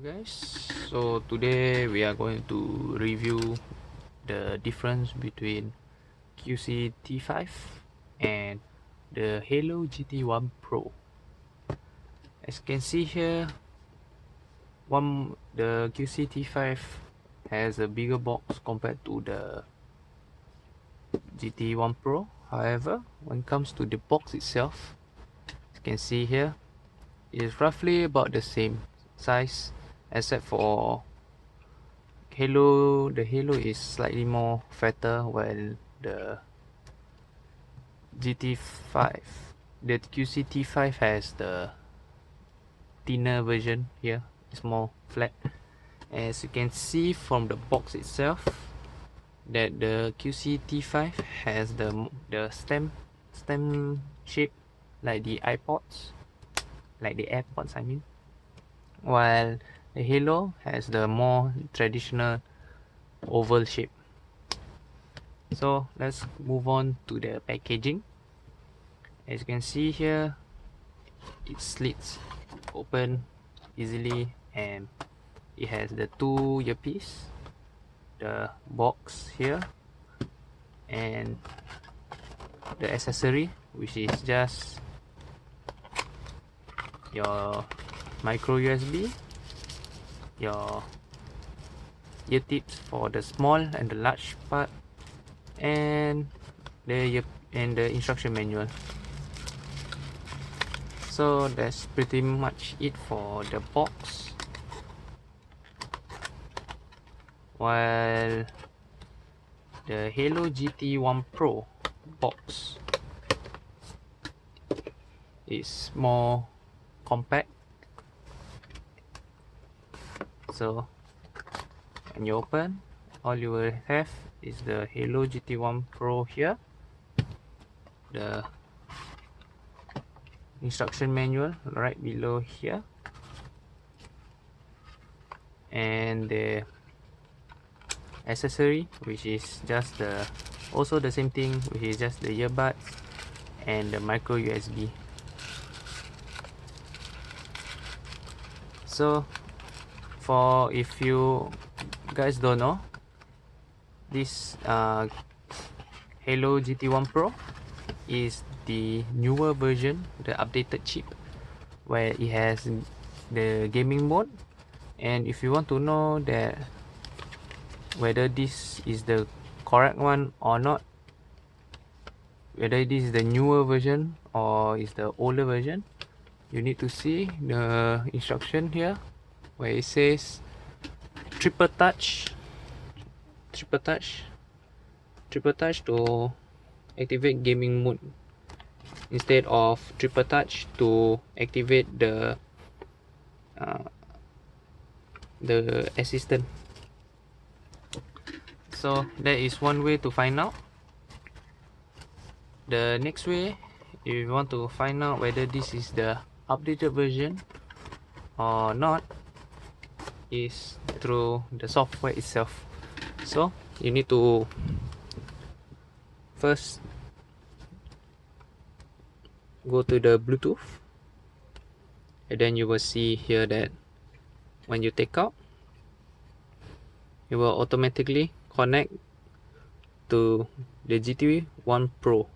Guys, so today we are going to review the difference between QCY T5 and the Haylou GT1 Pro. As you can see here, the QCY T5 has a bigger box compared to the GT1 Pro. However, when it comes to the box itself, as you can see here, it is roughly about the same size, except for the Haylou is slightly more fatter, while the the QCY T5 has the thinner version here. It's more flat. As you can see from the box itself, that the QCY T5 has the stem shape like the AirPods I mean, while the Haylou has the more traditional oval shape. So let's move on to the packaging. As you can see here, it slits open easily, and it has the two earpiece, the box here, and the accessory, which is just your micro USB, your ear tips for the small and the large part, and the instruction manual. So that's pretty much it for the box. While the Haylou GT1 Pro box is more compact. So when you open, all you will have is the Haylou GT1 Pro here, the instruction manual right below here, and the accessory, which is just also the same thing, which is just the earbuds and the micro USB. So if you guys don't know, this Haylou GT1 Pro is the newer version, the updated chip, where it has the gaming mode. And if you want to know that whether this is the correct one or not, whether this is the newer version or is the older version, you need to see the instruction here, where it says triple touch to activate gaming mode, instead of triple touch to activate the assistant. So that is one way to find out. The next way, if you want to find out whether this is the updated version or not, is through the software itself. So you need to first go to the Bluetooth, and then you will see here that when you take out, it will automatically connect to the GT1 Pro.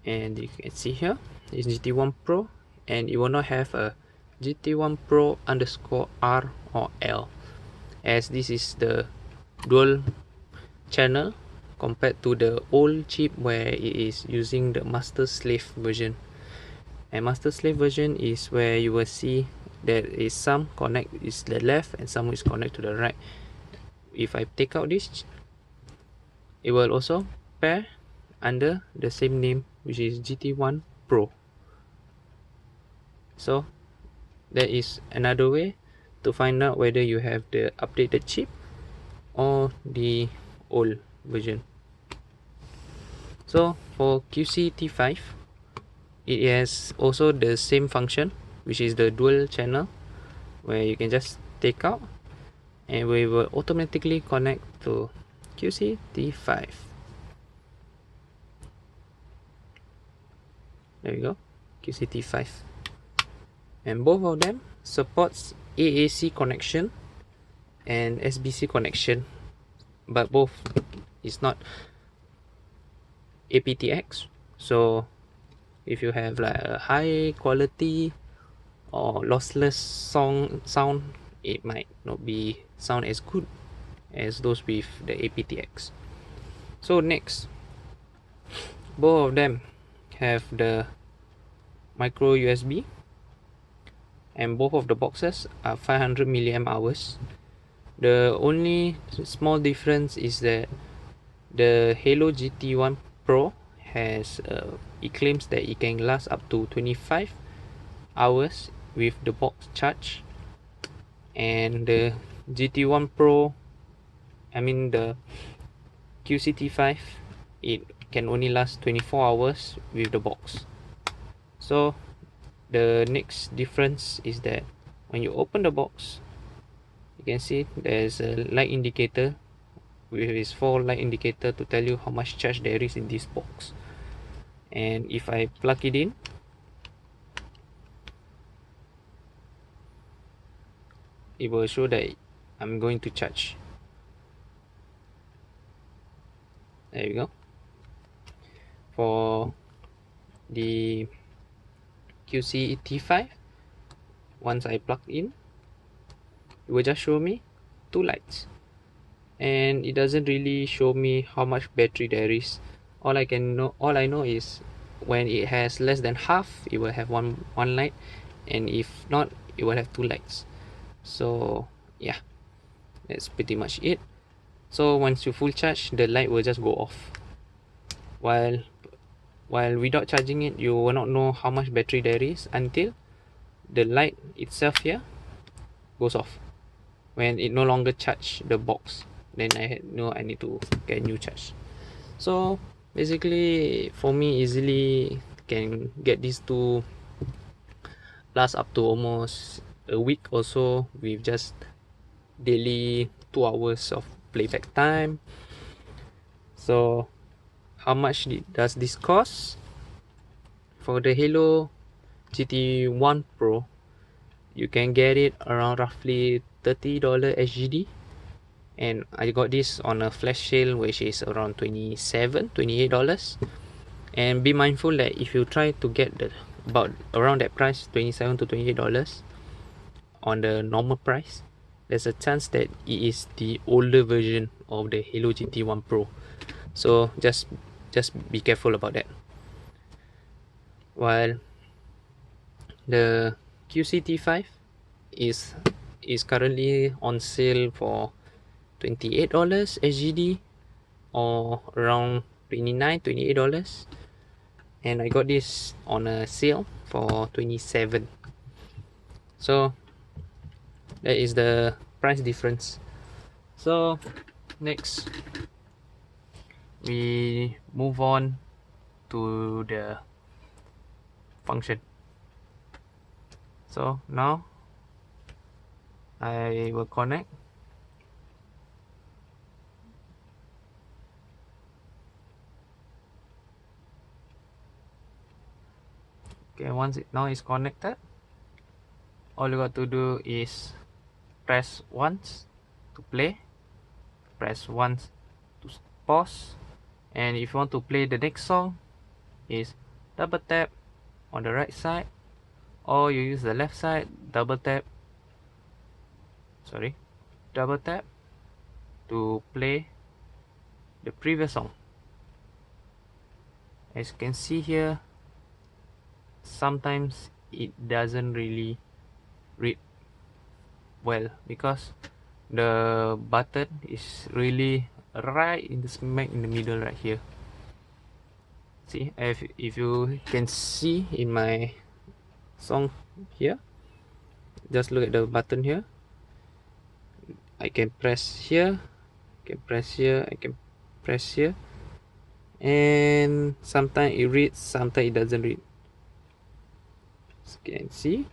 And you can see here is GT1 Pro, and it will not have a GT1 Pro _R or L, as this is the dual channel compared to the old chip where it is using the master slave version. And master slave version is where you will see there is some connect is the left and some is connect to the right. If I take out this, it will also pair under the same name, which is GT1 Pro. So that is another way to find out whether you have the updated chip or the old version. So for QCY T5, it has also the same function, which is the dual channel, where you can just take out and we will automatically connect to QCY T5. There we go, QCY T5. and both of them supports AAC connection and SBC connection, but both is not aptX. So if you have like a high quality or lossless sound, it might not be sound as good as those with the aptX. So next, both of them have the micro USB, and both of the boxes are 500 milliamp hours. The only small difference is that the Haylou GT1 Pro has it claims that it can last up to 25 hours with the box charge, and the GT1 Pro, I mean the QCY T5, it can only last 24 hours with the box. So the next difference is that when you open the box, you can see there's a light indicator with its 4 light indicator to tell you how much charge there is in this box. And if I plug it in, it will show that I'm going to charge. There we go. For the QCY T5, once I plug in, it will just show me 2 lights, and it doesn't really show me how much battery there is. All I know is when it has less than half, it will have one light, and if not, it will have 2 lights. So yeah, that's pretty much it. So once you full charge, the light will just go off, while without charging it, you will not know how much battery there is until the light itself here goes off. When it no longer charge the box, then I know I need to get a new charge. So basically for me, easily can get these two last up to almost a week or so with just daily 2 hours of playback time. So how much does this cost? For the Haylou GT1 Pro, you can get it around roughly $30 SGD, and I got this on a flash sale which is around $28. And be mindful that if you try to get the about around that price, $27 to $28 on the normal price, there's a chance that it is the older version of the Haylou GT1 Pro. So just be careful about that. While the QCY T5 is currently on sale for $28 SGD, or around $28, and I got this on a sale for $27. So that is the price difference. So next, we move on to the function. So now I will connect. Okay, once now it's connected, all you got to do is press once to play, press once to pause, and if you want to play the next song, is double tap on the right side, or you use the left side, double tap to play the previous song. As you can see here, sometimes it doesn't really read well because the button is really right in the smack in the middle right here. See, if you can see in my song here, just look at the button here. I can press here, I can press here, I can press here, and sometimes it reads, sometimes it doesn't read. As you can see,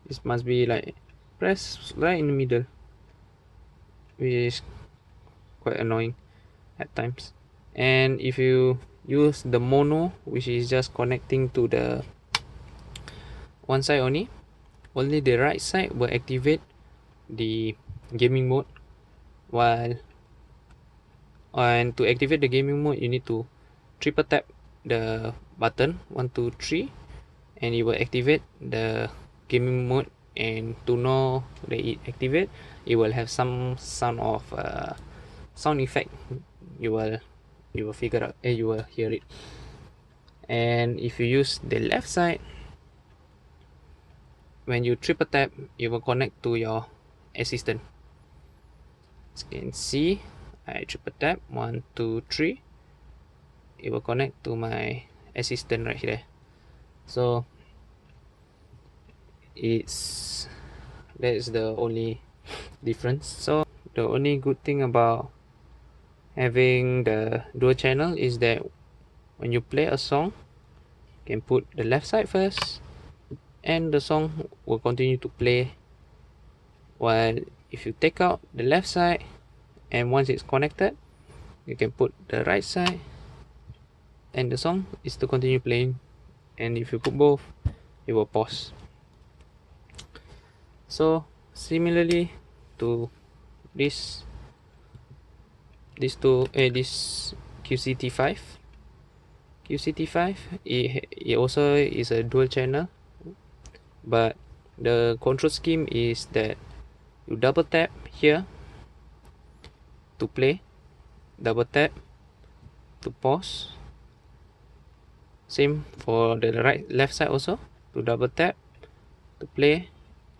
this must be like press right in the middle, which is quite annoying at times. And if you use the mono, which is just connecting to the one side only, only the right side will activate the gaming mode, while and to activate the gaming mode you need to triple tap the button 1 2 3 and it will activate the gaming mode. And to know that it activate, it will have some sound of sound effect. You will figure out, you will hear it. And if you use the left side, when you triple tap, it will connect to your assistant. As you can see, I triple tap 1 2 3, it will connect to my assistant right here. So that's the only difference. So the only good thing about having the dual channel is that when you play a song, you can put the left side first and the song will continue to play, while if you take out the left side and once it's connected, you can put the right side and the song is to continue playing. And if you put both, it will pause. So similarly to this QC T5, it also is a dual channel, but the control scheme is that you double tap here to play, double tap to pause. Same for the left side also, to double tap to play,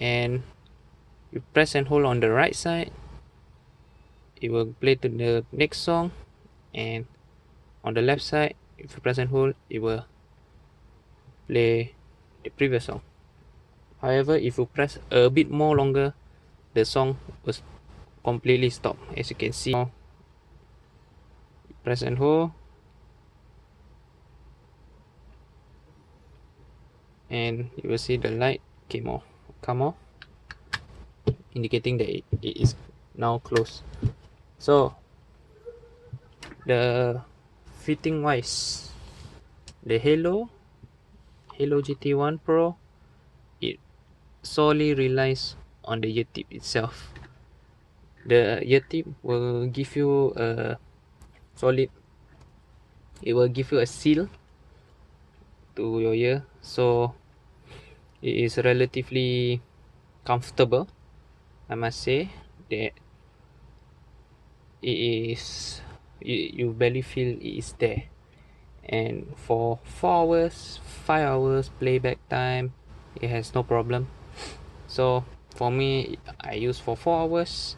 and you press and hold on the right side, it will play to the next song, and on the left side, if you press and hold, it will play the previous song. However, if you press a bit more longer, the song will completely stop. As you can see, press and hold, and you will see the light come off, indicating that it is now closed. So the fitting wise, the Haylou GT1 Pro, it solely relies on the ear tip itself. The ear tip will give you a solid, it will give you a seal to your ear, so it is relatively comfortable. I must say that it is, you barely feel it is there. And for 4 hours 5 hours playback time, it has no problem. So for me, I use for 4 hours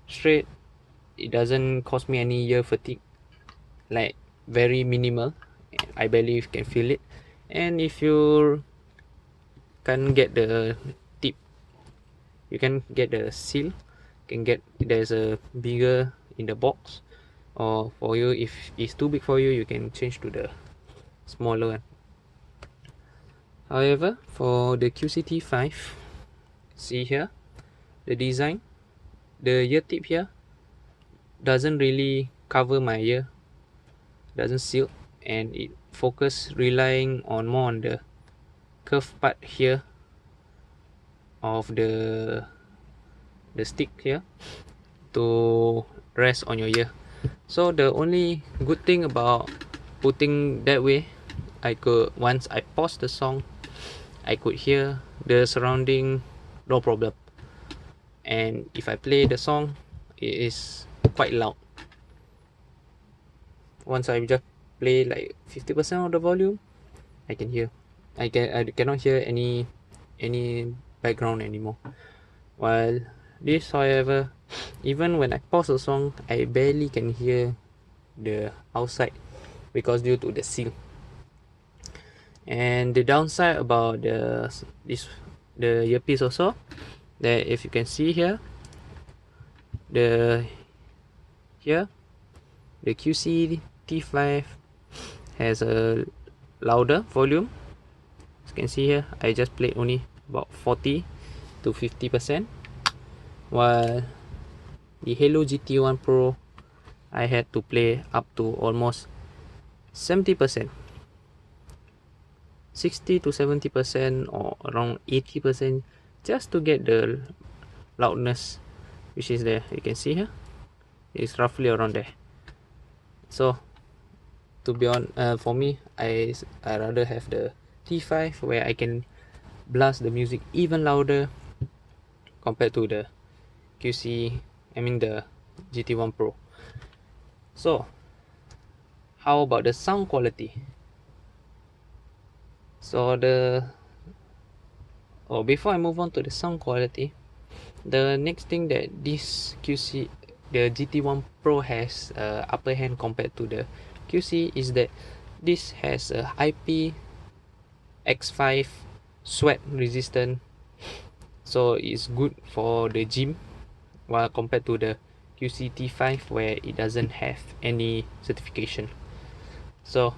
straight. It doesn't cause me any ear fatigue, like very minimal. I barely can feel it. And if you can't get the tip, you can get the seal, can get, there's a bigger in the box, or for you, if it's too big for you, you can change to the smaller one. However, for the QC T5, see here the design, the ear tip here doesn't really cover my ear, doesn't seal, and it focus relying on more on the curved part here of the stick here to rest on your ear. So the only good thing about putting that way, I could, once I pause the song, I could hear the surrounding no problem. And if I play the song, it is quite loud. Once I just play like 50% of the volume, I can hear. I cannot hear any background anymore. While this, however, even when I pause the song, I barely can hear the outside because due to the seal. And the downside about the earpiece also, that if you can see here, the QC T5 has a louder volume. As you can see here, I just played only about 40 to 50%, while the Haylou GT1 Pro, I had to play up to almost 70%. 60 to 70% or around 80% just to get the loudness, which is there. You can see here it's roughly around there. So to be on for me, I rather have the T5 where I can blast the music even louder compared to the the GT1 Pro. So how about the sound quality? So before I move on to the sound quality, the next thing that the GT1 Pro has upper hand compared to the QC is that this has a IP-X5 sweat resistant, so it's good for the gym, while compared to the QCY T5 where it doesn't have any certification. So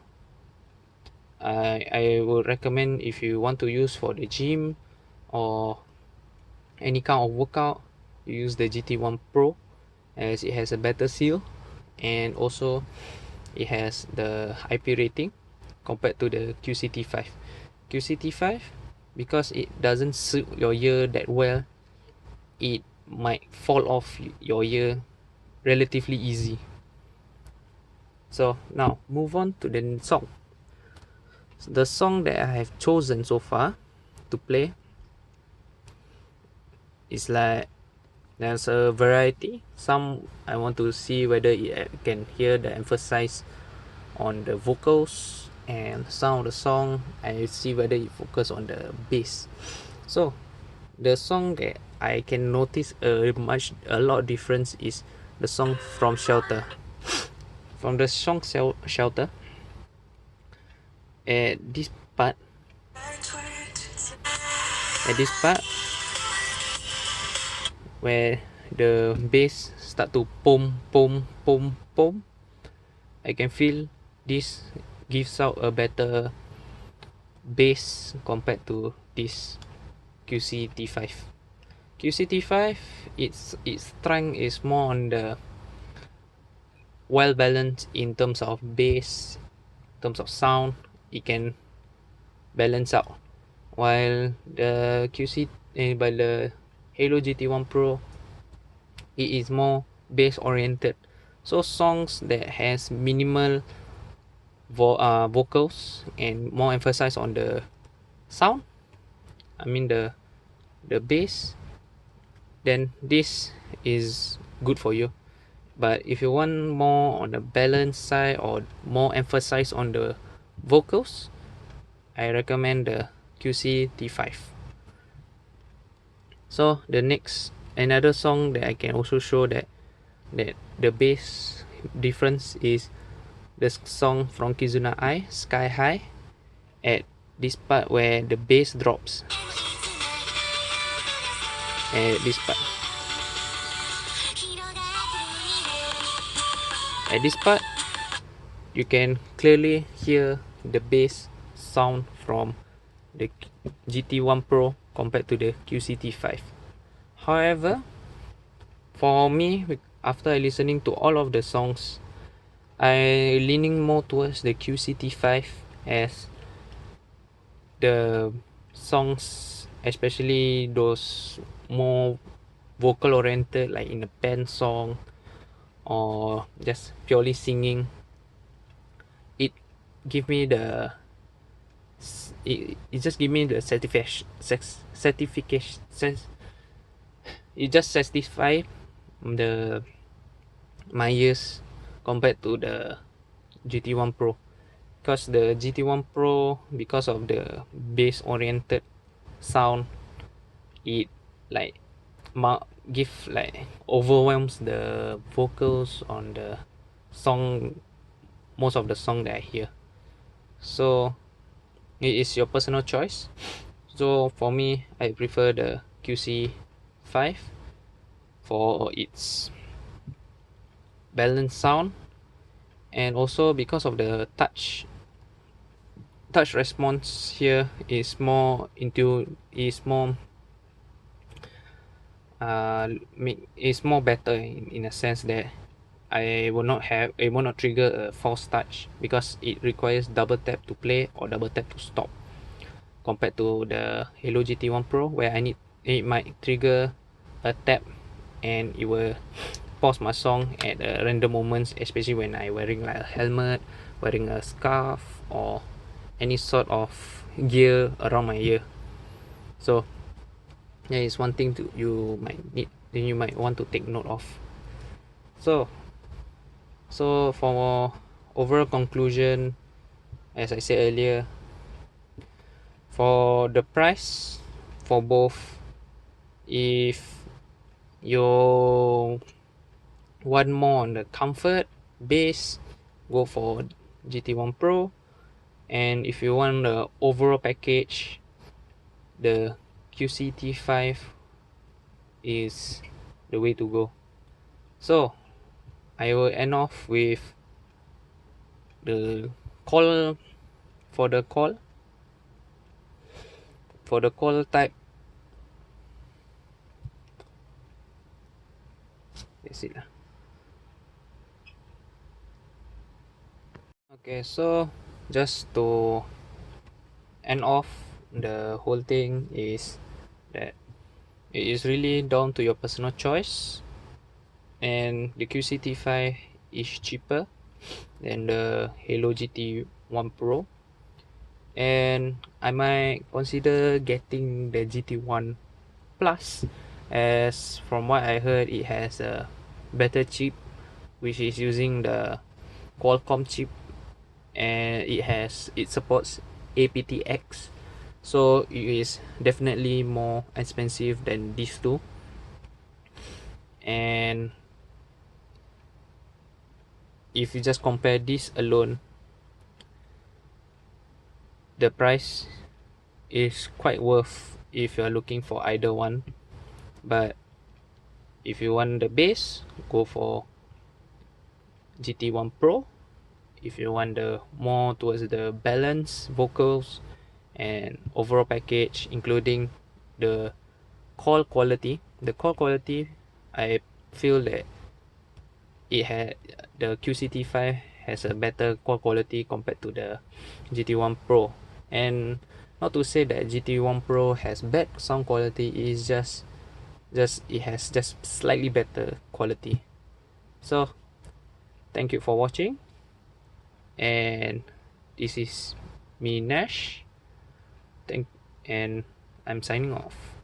I would recommend, if you want to use for the gym or any kind of workout, you use the GT1 Pro, as it has a better seal and also it has the IP rating compared to the QCT5. QCT5, because it doesn't suit your ear that well, it might fall off your ear relatively easy. So now move on to the song. The song that I have chosen so far to play is like, there's a variety. Some I want to see whether it can hear the emphasis on the vocals, and some of the song I see whether it focus on the bass. So the song that I can notice a lot of difference is the song from Shelter. From the song Shelter, at this part, where the bass start to pom pom pom pom, I can feel this gives out a better bass compared to this QC T5. QC T5, its strength is more on the well balanced in terms of bass, in terms of sound, it can balance out. While the by the Haylou GT1 Pro, it is more bass oriented. So songs that has minimal vocals and more emphasis on the sound, the bass, then this is good for you. But if you want more on the balance side or more emphasis on the vocals, I recommend the QC T5. So the next, another song that I can also show that the bass difference is the song from Kizuna Ai, Sky High. At this part where the bass drops, at this part, you can clearly hear the bass sound from the GT1 Pro compared to the QCT5. However, for me, after listening to all of the songs, I leaning more towards the QCT5, as the songs, especially those more vocal oriented, like in a band song or just purely singing, it give me the it just give me the certification. It just satisfy the my ears compared to the GT1 Pro, because the GT1 Pro, because of the bass oriented sound, it like give like overwhelms the vocals on the song, most of the song that I hear. So it is your personal choice. So for me, I prefer the QC5 for its balanced sound, and also because of the touch response here is more is more better in a sense that it will not trigger a false touch, because it requires double tap to play or double tap to stop. compared to the Haylou GT1 Pro, where it might trigger a tap and it will pause my song at random moments, especially when I wearing like a helmet, wearing a scarf, or any sort of gear around my ear. So yeah, it's one thing you might want to take note of. So for overall conclusion, as I said earlier, for the price for both, if you want more on the comfort base, go for GT1 Pro, and if you want the overall package, the QCY T5 is the way to go. So I will end off with the call for the call type. That's it lah. Okay, so just to end off, the whole thing is that it is really down to your personal choice, and the QCY T5 is cheaper than the Haylou GT1 Pro, and I might consider getting the GT1 Plus, as from what I heard it has a better chip, which is using the Qualcomm chip, and it supports aptX, so it is definitely more expensive than these two. And if you just compare this alone, the price is quite worth if you are looking for either one. But if you want the base, go for GT1 Pro. If you want the more towards the balance vocals and overall package, including the call quality, I feel that it had the QCY T5 has a better call quality compared to the GT1 Pro. And not to say that GT1 Pro has bad sound quality, it's just it has just slightly better quality. So thank you for watching, and this is me, Nash. And I'm signing off.